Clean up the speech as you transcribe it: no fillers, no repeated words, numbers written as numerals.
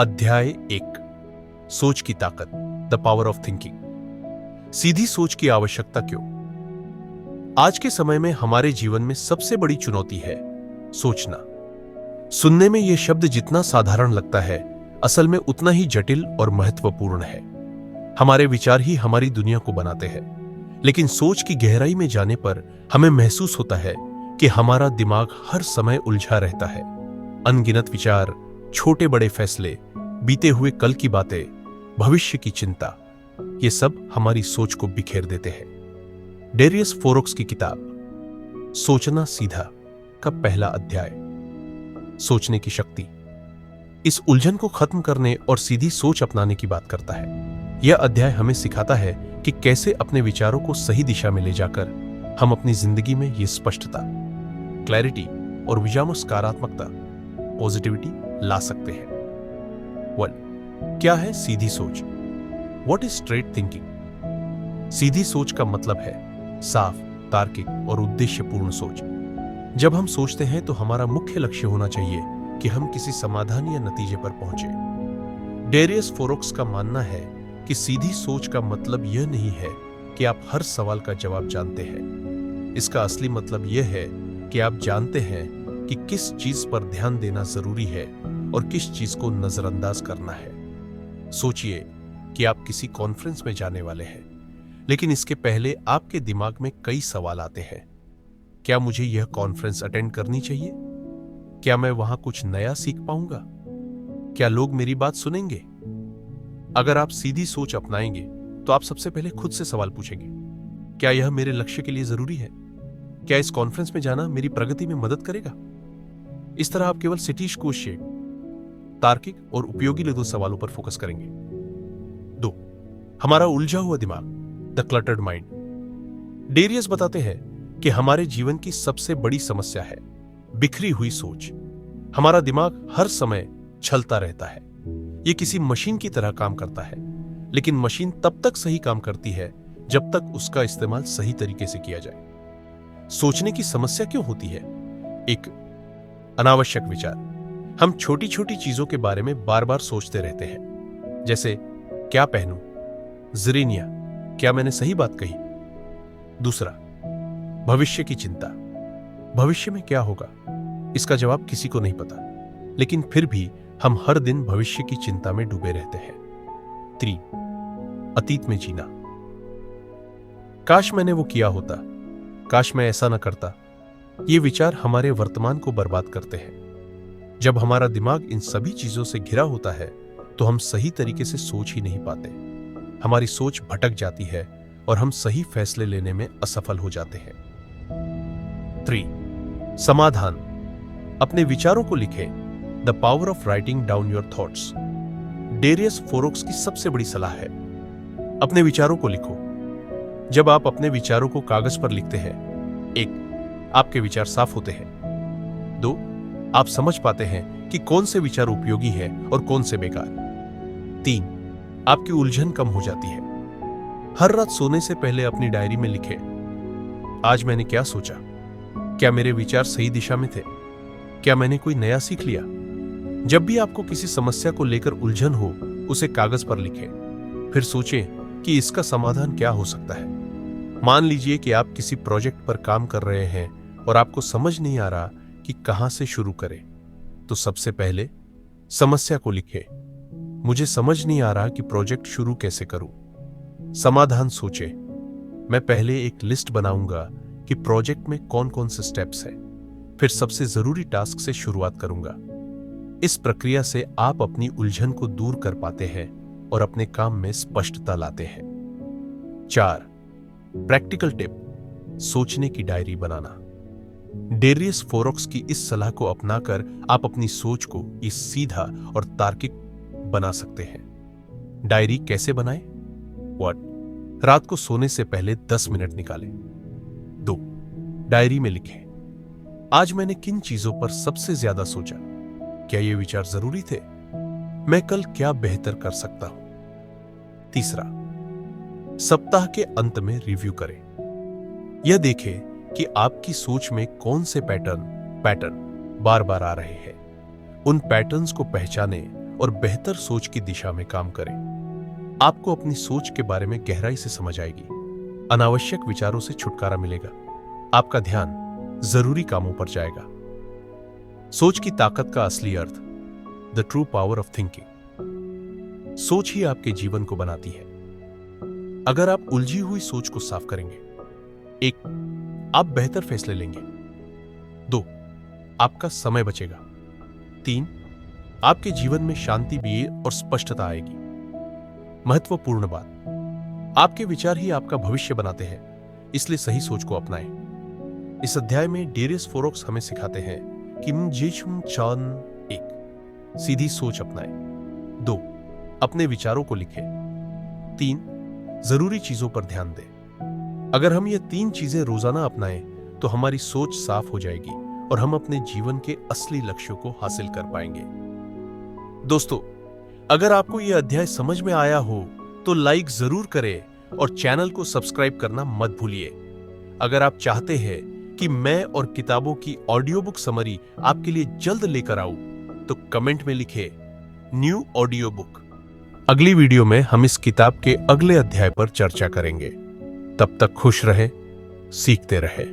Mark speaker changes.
Speaker 1: अध्याय 1 सोच की ताकत, द पावर ऑफ थिंकिंग। सीधी सोच की आवश्यकता क्यों? आज के समय में हमारे जीवन में सबसे बड़ी चुनौती है सोचना। सुनने में यह शब्द जितना साधारण लगता है, असल में उतना ही जटिल और महत्वपूर्ण है। हमारे विचार ही हमारी दुनिया को बनाते हैं, लेकिन सोच की गहराई में जाने पर हमें महसूस होता है कि हमारा दिमाग हर समय उलझा रहता है। अनगिनत विचार, छोटे बड़े फैसले, बीते हुए कल की बातें, भविष्य की चिंता, ये सब हमारी सोच को बिखेर देते हैं। डेरियस फोरोक्स की किताब सोचना सीधा का पहला अध्याय सोचने की शक्ति इस उलझन को खत्म करने और सीधी सोच अपनाने की बात करता है। यह अध्याय हमें सिखाता है कि कैसे अपने विचारों को सही दिशा में ले जाकर हम अपनी जिंदगी में ये स्पष्टता, क्लैरिटी और विजाम सकारात्मकता, पॉजिटिविटी ला सकते हैं। 1. क्या है सीधी सोच? What is straight thinking? सीधी सोच का मतलब है साफ, तार्किक और उद्देश्यपूर्ण सोच। जब हम सोचते हैं तो हमारा मुख्य लक्ष्य होना चाहिए कि हम किसी समाधान या नतीजे पर पहुंचे। डेरियस फोरोक्स का मानना है कि सीधी सोच का मतलब यह नहीं है कि आप हर सवाल का जवाब जानते हैं। इसका असली मतलब यह है कि आप जानते हैं कि किस चीज पर ध्यान देना जरूरी है और किस चीज को नजरअंदाज करना है। सोचिए कि आप किसी कॉन्फ्रेंस में जाने वाले हैं, लेकिन इसके पहले आपके दिमाग में कई सवाल आते हैं। क्या मुझे यह कॉन्फ्रेंस अटेंड करनी चाहिए? क्या मैं वहां कुछ नया सीख पाऊंगा? क्या लोग मेरी बात सुनेंगे? अगर आप सीधी सोच अपनाएंगे तो आप सबसे पहले खुद से सवाल पूछेंगे, क्या यह मेरे लक्ष्य के लिए जरूरी है? क्या इस कॉन्फ्रेंस में जाना मेरी प्रगति में मदद करेगा? इस तरह आप केवल सटीक क्वेश्चन, तार्किक और उपयोगी दो सवालों पर फोकस करेंगे। 2. हमारा उलझा हुआ दिमाग, द क्लटर्ड माइंड। डेरियस बताते हैं कि हमारे जीवन की सबसे बड़ी समस्या है बिखरी हुई सोच। हमारा दिमाग हर समय छलता रहता है। यह किसी मशीन की तरह काम करता है, लेकिन मशीन तब तक सही काम करती है जब तक उसका इस्तेमाल सही तरीके से किया जाए। सोचने की समस्या क्यों होती है? 1. अनावश्यक विचार। हम छोटी छोटी चीजों के बारे में बार बार सोचते रहते हैं, जैसे क्या पहनूं, ज़रीनिया, क्या मैंने सही बात कही? 2. भविष्य की चिंता। भविष्य में क्या होगा, इसका जवाब किसी को नहीं पता, लेकिन फिर भी हम हर दिन भविष्य की चिंता में डूबे रहते हैं। 3. अतीत में जीना। काश मैंने वो किया होता, काश मैं ऐसा न करता। ये विचार हमारे वर्तमान को बर्बाद करते हैं। जब हमारा दिमाग इन सभी चीजों से घिरा होता है तो हम सही तरीके से सोच ही नहीं पाते। हमारी सोच भटक जाती है और हम सही फैसले लेने में असफल हो जाते हैं। 3. समाधान। अपने विचारों को लिखें, the power of writing down your thoughts. Darius Foroux की सबसे बड़ी सलाह है अपने विचारों को लिखो। जब आप अपने विचारों को कागज पर लिखते हैं, 1. आपके विचार साफ होते हैं। 2. आप समझ पाते हैं कि कौन से विचार उपयोगी हैं और कौन से बेकार। 3. आपकी उलझन कम हो जाती है। हर रात सोने से पहले अपनी डायरी में लिखें, आज मैंने क्या सोचा, क्या मेरे विचार सही दिशा में थे, क्या मैंने कोई नया सीख लिया। जब भी आपको किसी समस्या को लेकर उलझन हो, उसे कागज पर लिखें, फिर सोचें कि इसका समाधान क्या हो सकता है। मान लीजिए कि आप किसी प्रोजेक्ट पर काम कर रहे हैं और आपको समझ नहीं आ रहा कि कहां से शुरू करें, तो सबसे पहले समस्या को लिखें, मुझे समझ नहीं आ रहा कि प्रोजेक्ट शुरू कैसे करूं। समाधान सोचें, मैं पहले एक लिस्ट बनाऊंगा कि प्रोजेक्ट में कौन कौन से स्टेप्स हैं, फिर सबसे जरूरी टास्क से शुरुआत करूंगा। इस प्रक्रिया से आप अपनी उलझन को दूर कर पाते हैं और अपने काम में स्पष्टता लाते हैं। 4. प्रैक्टिकल टिप, सोचने की डायरी बनाना। डेरियस फोरोक्स की इस सलाह को अपनाकर आप अपनी सोच को इस सीधा और तार्किक बना सकते हैं। डायरी कैसे बनाएं? 1. रात को सोने से पहले 10 मिनट निकालें। 2. डायरी में लिखें, आज मैंने किन चीजों पर सबसे ज्यादा सोचा, क्या ये विचार जरूरी थे, मैं कल क्या बेहतर कर सकता हूं। 3. सप्ताह के अंत में रिव्यू करें। यह देखें कि आपकी सोच में कौन से पैटर्न बार बार आ रहे हैं। उन पैटर्न्स को पहचानें और बेहतर सोच की दिशा में काम करें। आपको अपनी सोच के बारे में गहराई से समझ आएगी, अनावश्यक विचारों से छुटकारा मिलेगा, आपका ध्यान जरूरी कामों पर जाएगा। सोच की ताकत का असली अर्थ, the true power of thinking. सोच ही आपके जीवन को बनाती है। अगर आप उलझी हुई सोच को साफ करेंगे, 1, आप बेहतर फैसले लेंगे। 2, आपका समय बचेगा। 3, आपके जीवन में शांति भी और स्पष्टता आएगी। महत्वपूर्ण बात, आपके विचार ही आपका भविष्य बनाते हैं, इसलिए सही सोच को अपनाएं। इस अध्याय में डेरियस फोरोक्स हमें सिखाते हैं कि 1, सीधी सोच अपनाएं। 2, अपने विचारों को लिखें। 3, जरूरी चीजों पर ध्यान दें। अगर हम ये 3 चीजें रोजाना अपनाएं तो हमारी सोच साफ हो जाएगी और हम अपने जीवन के असली लक्ष्यों को हासिल कर पाएंगे। दोस्तों, अगर आपको यह अध्याय समझ में आया हो तो लाइक जरूर करें और चैनल को सब्सक्राइब करना मत भूलिए। अगर आप चाहते हैं कि मैं और किताबों की ऑडियो बुक समरी आपके लिए जल्द लेकर आऊं तो कमेंट में लिखें न्यू ऑडियो बुक। अगली वीडियो में हम इस किताब के अगले अध्याय पर चर्चा करेंगे। तब तक खुश रहे, सीखते रहे।